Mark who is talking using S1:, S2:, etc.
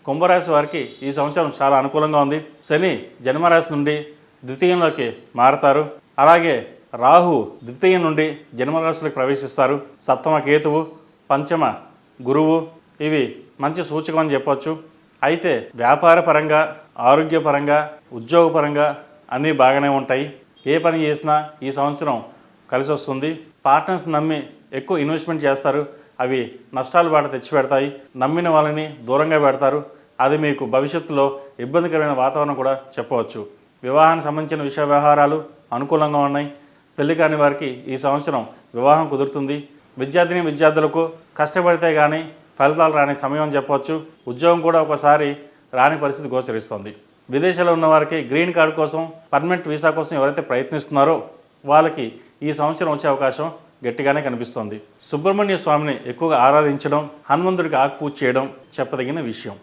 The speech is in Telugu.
S1: కుంభరాశి వారికి ఈ సంవత్సరం చాలా అనుకూలంగా ఉంది. శని జన్మరాశి నుండి ద్వితీయంలోకి మారతారు. అలాగే రాహు ద్వితీయం నుండి జన్మరాశిలోకి ప్రవేశిస్తారు. సప్తమ కేతువు, పంచమ గురువు ఇవి మంచి సూచకం అని చెప్పవచ్చు. అయితే వ్యాపార పరంగా, ఆరోగ్యపరంగా, ఉద్యోగపరంగా అన్నీ బాగానే ఉంటాయి. ఏ పని చేసినా ఈ సంవత్సరం కలిసి వస్తుంది. పార్ట్నర్స్ నమ్మి ఎక్కువ ఇన్వెస్ట్మెంట్ చేస్తారు. అవి నష్టాలు బాట తెచ్చిపెడతాయి. నమ్మిన వాళ్ళని దూరంగా పెడతారు. అది మీకు భవిష్యత్తులో ఇబ్బందికరమైన వాతావరణం కూడా చెప్పవచ్చు. వివాహానికి సంబంధించిన విషయ వ్యవహారాలు అనుకూలంగా ఉన్నాయి. పెళ్లి కాని వారికి ఈ సంవత్సరం వివాహం కుదురుతుంది. విద్యార్థులకు కష్టపడితే కానీ ఫలితాలు రాని సమయం అని చెప్పవచ్చు. ఉద్యోగం కూడా ఒకసారి రాని పరిస్థితి గోచరిస్తుంది. విదేశాల్లో ఉన్న వారికి గ్రీన్ కార్డు కోసం, పర్మనెంట్ వీసా కోసం ఎవరైతే ప్రయత్నిస్తున్నారో వాళ్ళకి ఈ సంవత్సరం వచ్చే అవకాశం గట్టిగానే కనిపిస్తోంది. సుబ్రహ్మణ్య స్వామిని ఎక్కువగా ఆరాధించడం, హనుమంతుడికి ఆకుపూజ చేయడం చెప్పదగిన విషయం.